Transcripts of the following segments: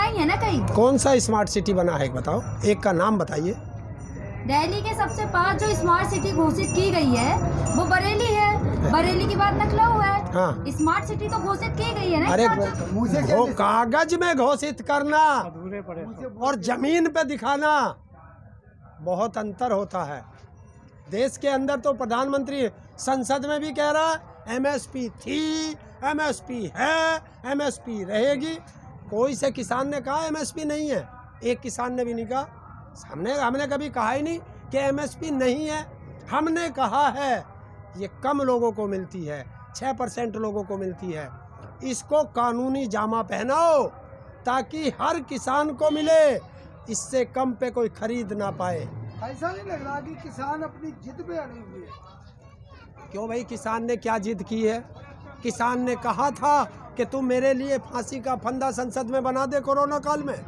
बनाई है ना कहीं। कौन सा स्मार्ट सिटी बना है बताओ, एक का नाम बताइए। दिल्ली के सबसे पास जो स्मार्ट सिटी घोषित की गई है वो बरेली है। बरेली की बात नखलऊ है। हाँ। स्मार्ट सिटी तो घोषित की गई है ना। अरे वो कागज में घोषित करना और जमीन पे दिखाना बहुत अंतर होता है। देश के अंदर तो प्रधानमंत्री संसद में भी कह रहा है एमएसपी थी, एमएसपी है, एमएसपी रहेगी। कोई से किसान ने कहा एमएसपी नहीं है? एक किसान ने भी नहीं कहा। हमने कभी कहा ही नहीं कि एमएसपी नहीं है। हमने कहा है ये कम लोगों को मिलती है, 6% लोगों को मिलती है। इसको कानूनी जामा पहनाओ ताकि हर किसान को मिले, इससे कम पे कोई खरीद ना पाए। ऐसा नहीं लग रहा कि किसान अपनी जिद पे अड़े हुए हैं? क्यों भाई, किसान ने क्या जिद की है? किसान ने कहा था कि तुम मेरे लिए फांसी का फंदा संसद में बना दे कोरोना काल में।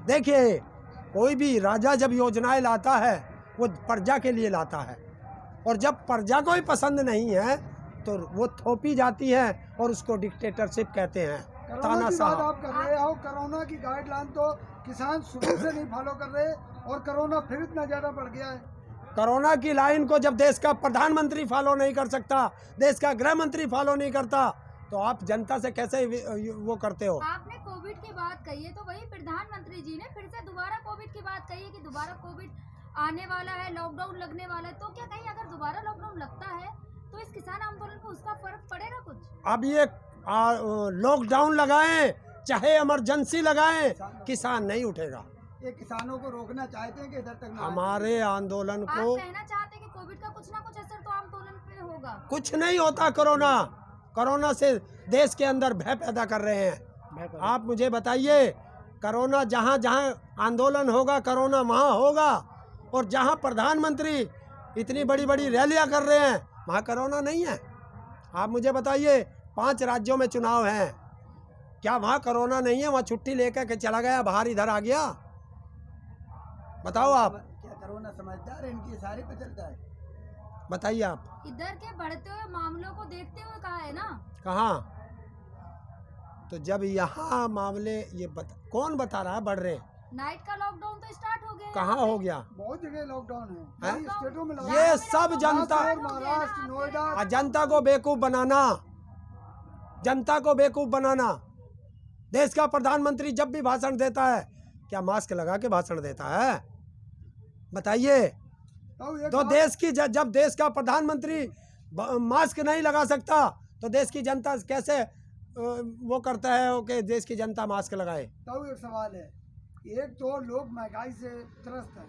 देखिए, कोई भी राजा जब योजनाएं लाता है वो प्रजा के लिए लाता है, और जब प्रजा को ही पसंद नहीं है तो वो थोपी जाती है और उसको डिक्टेटरशिप कहते हैं, तानाशाह। आप कर रहे हो, कोरोना की गाइडलाइन तो किसान शुरू से नहीं फॉलो कर रहे और कोरोना फिर इतना ज्यादा बढ़ गया है। कोरोना की लाइन को जब देश का प्रधानमंत्री फॉलो नहीं कर सकता, देश का गृह मंत्री फॉलो नहीं करता, तो आप जनता से कैसे वो करते हो? आपने कोविड की बात कही है तो वही प्रधानमंत्री जी ने फिर से दोबारा कोविड की बात कही है कि दोबारा कोविड आने वाला है, लॉकडाउन लगने वाला है। तो क्या कहीं अगर दोबारा लॉकडाउन लगता है तो इस किसान आंदोलन को उसका फर्क पड़ेगा कुछ? अब ये लॉकडाउन लगाएं चाहे इमरजेंसी लगाएं, किसान नहीं उठेगा। ये किसानों को रोकना चाहते हैं कि इधर तक ना हमारे आंदोलन आप को कहना चाहते हैं कि कोविड का कुछ ना कुछ असर तो आंदोलन पे होगा? कुछ नहीं होता। कोरोना से देश के अंदर भय पैदा कर रहे हैं। आप मुझे बताइए, कोरोना जहाँ जहाँ आंदोलन होगा कोरोना वहाँ होगा, और जहाँ प्रधानमंत्री इतनी बड़ी बड़ी रैलियाँ कर रहे हैं वहाँ कोरोना नहीं है। आप मुझे बताइए, 5 राज्यों में चुनाव हैं, क्या वहाँ कोरोना नहीं है? वहाँ छुट्टी लेकर के चला गया, बाहर इधर आ गया? बताओ आप। क्या कोरोना समझदार है? इनकी सारे पे चलता है। बताइए आप। इधर के बढ़ते हुए मामलों को देखते हुए कहा है ना। कहाँ? तो जब यहाँ मामले कौन बता रहा है बढ़ रहे? नाइट का लॉकडाउन तो स्टार्ट हो गया। कहाँ हो गया? बहुत जगह लॉकडाउन है, हैं? कई स्टेटों में ये सब जनता, महाराष्ट्र, नोएडा। जनता को बेवकूफ बनाना, जनता को बेवकूफ बनाना। देश का प्रधानमंत्री जब भी भाषण देता है क्या मास्क लगा के भाषण देता है? बताइए। तो देश की जब देश का प्रधानमंत्री मास्क नहीं लगा सकता तो देश की जनता कैसे वो करता है कि देश की जनता मास्क लगाए? तो एक सवाल है, एक तो लोग महंगाई से त्रस्त हैं,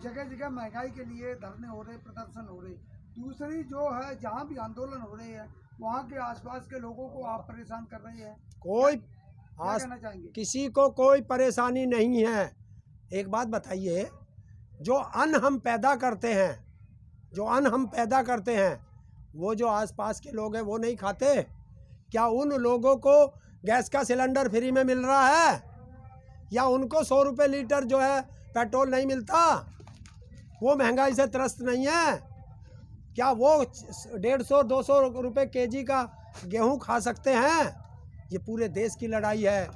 जगह जगह महंगाई के लिए धरने हो रहे, प्रदर्शन हो रहे। दूसरी जो है, जहाँ भी आंदोलन हो रहे हैं वहाँ के आसपास के लोगों को आप परेशान कर रहे हैं। कोई क्या कहना चाहेंगे? किसी को कोई परेशानी नहीं है। एक बात बताइए, जो अन्न हम पैदा करते हैं वो जो आसपास के लोग हैं वो नहीं खाते? क्या उन लोगों को गैस का सिलेंडर फ्री में मिल रहा है, या उनको 100 रुपये लीटर जो है पेट्रोल नहीं मिलता? वो महंगाई से त्रस्त नहीं है? क्या वो 150-200 रुपये केजी का गेहूं खा सकते हैं? ये पूरे देश की लड़ाई है।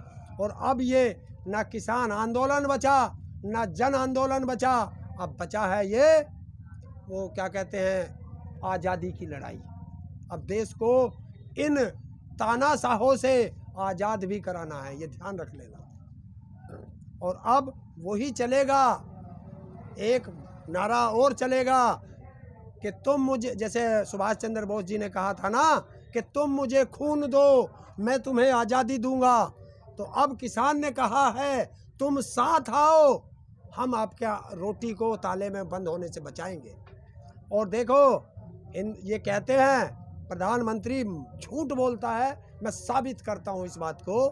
और अब ये ना किसान आंदोलन बचा, ना जन आंदोलन बचा, अब बचा है ये वो क्या कहते हैं, आज़ादी की लड़ाई। अब देश को इन तानाशाहों से आज़ाद भी कराना है, ये ध्यान रख लेना। और अब वही चलेगा, एक नारा और चलेगा कि तुम मुझे, जैसे सुभाष चंद्र बोस जी ने कहा था ना कि तुम मुझे खून दो मैं तुम्हें आज़ादी दूंगा। तो अब किसान ने कहा है तुम साथ आओ, हम आपके रोटी को ताले में बंद होने से बचाएंगे। और देखो, ये कहते हैं प्रधानमंत्री झूठ बोलता है, मैं साबित करता हूँ इस बात को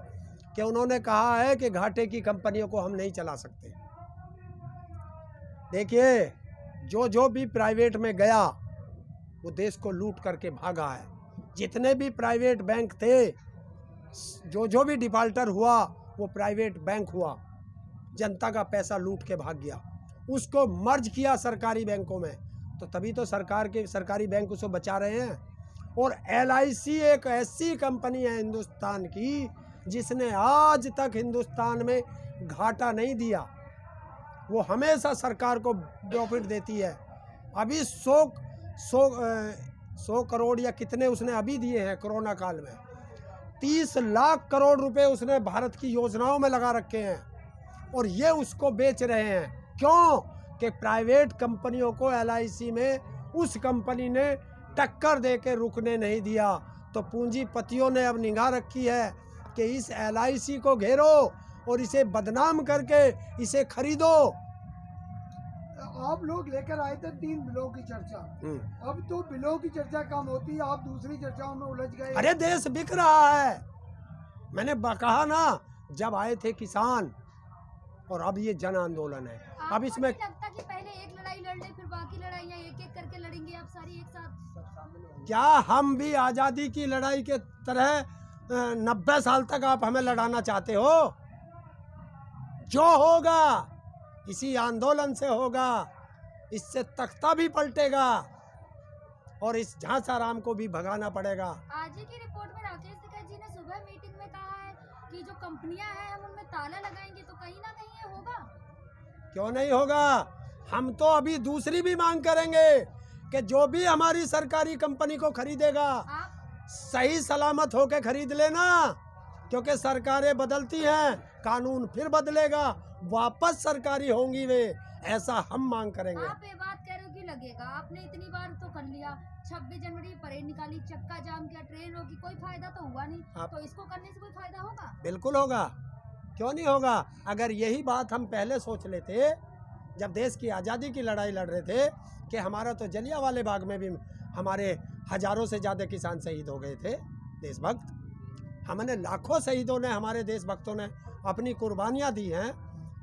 कि उन्होंने कहा है कि घाटे की कंपनियों को हम नहीं चला सकते। देखिए, जो भी प्राइवेट में गया वो देश को लूट करके भागा है। जितने भी प्राइवेट बैंक थे, जो भी डिफाल्टर हुआ वो प्राइवेट बैंक हुआ, जनता का पैसा लूट के भाग गया। उसको मर्ज किया सरकारी बैंकों में, तो तभी तो सरकारी बैंक उसको बचा रहे हैं। और LIC एक ऐसी कंपनी है हिंदुस्तान की जिसने आज तक हिंदुस्तान में घाटा नहीं दिया, वो हमेशा सरकार को प्रॉफिट देती है। अभी 100 करोड़ या कितने उसने अभी दिए हैं कोरोना काल में। 30 लाख करोड़ रुपए उसने भारत की योजनाओं में लगा रखे हैं और ये उसको बेच रहे हैं। क्यों? कि प्राइवेट कंपनियों को LIC में उस कंपनी ने टक्कर दे के रुकने नहीं दिया। तो पूंजीपतियों ने अब निगाह रखी है कि इस LIC को घेरो और इसे बदनाम करके इसे खरीदो। आप लोग लेकर आए थे 3 बिलों की चर्चा, अब तो बिलों की चर्चा कम होती है, आप दूसरी चर्चाओं में उलझ गए। अरे देश बिक रहा है। मैंने कहा ना, जब आए थे किसान और अब ये जन आंदोलन है। अब इसमें आपको नहीं लगता कि पहले एक लड़ाई लड़ ले, फिर बाकी लड़ाइयाँ एक एक करके लड़ेंगे आप सारी एक साथ? क्या हम भी आज़ादी की लड़ाई के तरह 90 साल तक आप हमें लड़ाना चाहते हो? जो होगा इसी आंदोलन से होगा, इससे तख्ता भी पलटेगा और इस झांसाराम को भी भगाना पड़ेगा। आज ही की रिपोर्ट में राकेश टिकैत जी ने सुबह मीटिंग में कहा है कि जो कंपनियां हैं हम उनमें ताला लगाएंगे, तो कहीं ना कहीं ये होगा। क्यों नहीं होगा? हम तो अभी दूसरी भी मांग करेंगे कि जो भी हमारी सरकारी कंपनी को खरीदेगा आप सही सलामत होके खरीद लेना, क्योंकि सरकारें बदलती हैं, कानून फिर बदलेगा, वापस सरकारी होंगी वे, ऐसा हम मांग करेंगे। आप ये बात कह रहे हो कि लगेगा, आपने इतनी बार तो कर लिया, 26 जनवरी परेड निकाली, चक्का जाम किया, ट्रेन रोकी, कोई फायदा तो हुआ नहीं। तो इसको करने से कोई फायदा होगा? बिल्कुल होगा, क्यों नहीं होगा। अगर यही बात हम पहले सोच लेते, जब देश की आज़ादी की लड़ाई लड़ रहे थे, कि हमारा तो जलियांवाले बाग में भी हमारे हजारों से ज़्यादा किसान शहीद हो गए थे, देशभक्त, हमने लाखों शहीदों ने, हमारे देशभक्तों ने अपनी कुर्बानियाँ दी हैं,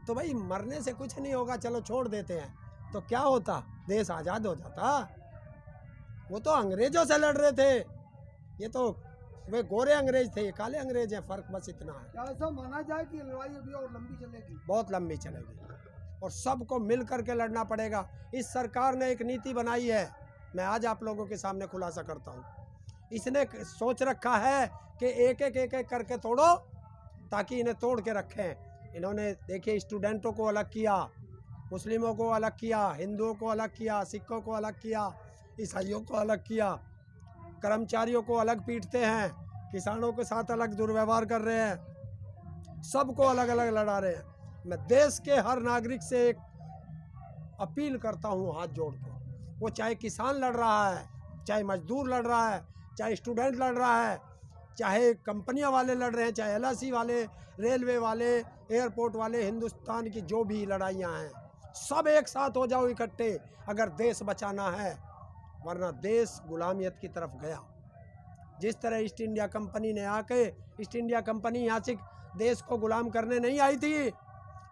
तो भाई मरने से कुछ नहीं होगा, चलो छोड़ देते हैं, तो क्या होता? देश आज़ाद हो जाता। वो तो अंग्रेजों से लड़ रहे थे, ये तो वे गोरे अंग्रेज थे, ये काले अंग्रेज हैं, फ़र्क बस इतना है। क्या ऐसा माना जाए कि लड़ाई अभी और लंबी चलेगी? बहुत लंबी चलेगी और सबको मिल करके लड़ना पड़ेगा। इस सरकार ने एक नीति बनाई है, मैं आज आप लोगों के सामने खुलासा करता हूँ। इसने सोच रखा है कि एक एक करके तोड़ो, ताकि इन्हें तोड़ के रखें। इन्होंने देखिए स्टूडेंटों को अलग किया, मुस्लिमों को अलग किया, हिंदुओं को अलग किया, सिखों को अलग किया, ईसाइयों को अलग किया, कर्मचारियों को अलग पीटते हैं, किसानों के साथ अलग दुर्व्यवहार कर रहे हैं, सबको अलग अलग लड़ा रहे हैं। मैं देश के हर नागरिक से एक अपील करता हूँ हाथ जोड़ के, वो चाहे किसान लड़ रहा है, चाहे मजदूर लड़ रहा है, चाहे स्टूडेंट लड़ रहा है, चाहे कंपनियां वाले लड़ रहे हैं, चाहे LIC वाले, रेलवे वाले, एयरपोर्ट वाले, हिंदुस्तान की जो भी लड़ाइयाँ हैं, सब एक साथ हो जाओ इकट्ठे, अगर देश बचाना है, वरना देश गुलामियत की तरफ गया। जिस तरह ईस्ट इंडिया कंपनी ने आके, ईस्ट इंडिया कंपनी यहाँ से देश को गुलाम करने नहीं आई थी,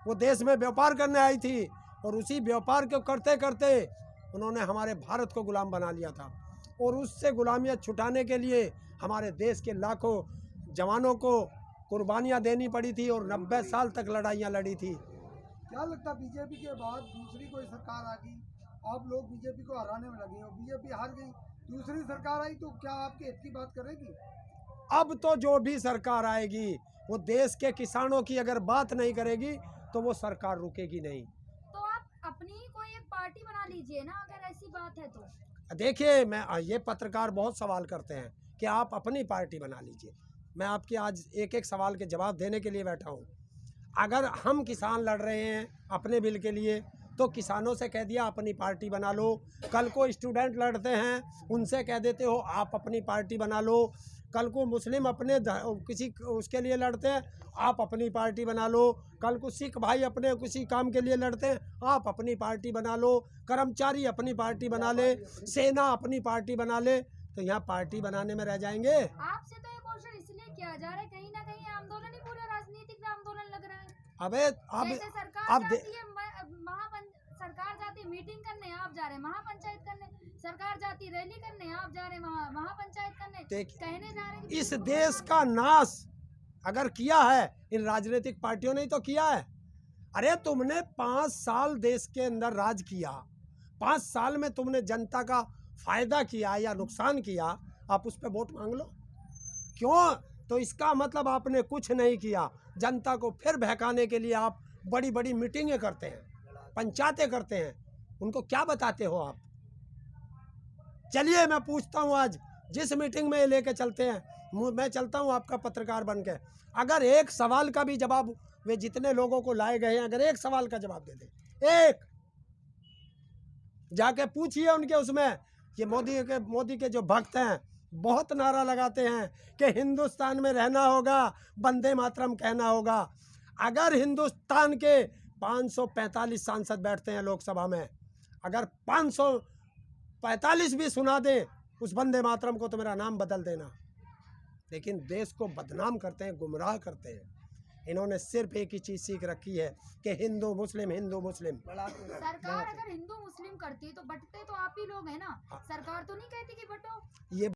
वो देश में व्यापार करने आई थी, और उसी व्यापार को करते करते उन्होंने हमारे भारत को गुलाम बना लिया था, और उससे गुलामियत छुटाने के लिए हमारे देश के लाखों जवानों को कुर्बानियाँ देनी पड़ी थी और 90 साल तक लड़ाइयाँ लड़ी थी। क्या लगता बीजेपी के बाद दूसरी कोई सरकार आ गई, आप लोग बीजेपी को हराने में लगे हो, बीजेपी हार गई, दूसरी सरकार आई, तो क्या आपके हित की बात करेगी? अब तो जो भी सरकार आएगी वो देश के किसानों की अगर बात नहीं करेगी तो वो सरकार रुकेगी नहीं। तो आप अपनी ही कोई एक पार्टी बना लीजिए ना, अगर ऐसी बात है तो। देखिए, मैं ये पत्रकार बहुत सवाल करते हैं कि आप अपनी पार्टी बना लीजिए। मैं आपके आज एक एक सवाल के जवाब देने के लिए बैठा हूँ। अगर हम किसान लड़ रहे हैं अपने बिल के लिए, तो किसानों से कह दिया अपनी पार्टी बना लो। कल को स्टूडेंट लड़ते हैं, उनसे कह देते हो आप अपनी पार्टी बना लो। कल को मुस्लिम अपने किसी उसके लिए लड़ते हैं, आप अपनी पार्टी बना लो। कल को सिख भाई अपने किसी काम के लिए लड़ते हैं, आप अपनी पार्टी बना लो। कर्मचारी अपनी पार्टी बना ले, सेना अपनी पार्टी बना ले, तो यहाँ पार्टी बनाने में रह जाएंगे। आपसे तो ये क्वेश्चन इसलिए किया जा रहा है, कहीं ना कहीं आंदोलन ही पूरा राजनीतिक आंदोलन लग रहा है। अबे जैसे सरकार जाती है सरकार जाती मीटिंग करने, आप जा रहे हैं महापंचायत करने, सरकार जाती रैली करने, आप जा रहे हैं महापंचायत करने, कहने जा रहे हैं। इस देश का नाश अगर किया है इन राजनीतिक पार्टियों ने ही तो किया है। अरे तुमने 5 साल देश के अंदर राज किया, 5 साल में तुमने जनता का फायदा किया या नुकसान किया, आप उस पर वोट मांग लो। क्यों तो इसका मतलब आपने कुछ नहीं किया। जनता को फिर बहकाने के लिए आप बड़ी बड़ी मीटिंगें करते हैं, पंचायतें करते हैं। उनको क्या बताते हो आप? चलिए मैं पूछता हूँ, आज जिस मीटिंग में ये लेके चलते हैं, मैं चलता हूँ आपका पत्रकार बन के, अगर एक सवाल का भी जवाब, वे जितने लोगों को लाए गए हैं, अगर एक सवाल का जवाब दे दें, एक जाके पूछिए उनके उसमें। ये मोदी के जो भक्त हैं बहुत नारा लगाते हैं कि हिंदुस्तान में रहना होगा, वंदे मातरम कहना होगा। अगर हिंदुस्तान के 545 सांसद बैठते हैं लोकसभा में, अगर 545 भी सुना दें उस वंदे मातरम को, तो मेरा नाम बदल देना। लेकिन देश को बदनाम करते हैं, गुमराह करते हैं। इन्होंने सिर्फ एक ही चीज़ सीख रखी है कि हिंदू मुस्लिम, हिंदू मुस्लिम। सरकार अगर हिंदू मुस्लिम करती है तो बंटते तो आप ही लोग हैं ना, सरकार तो नहीं कहती कि बंटो। ये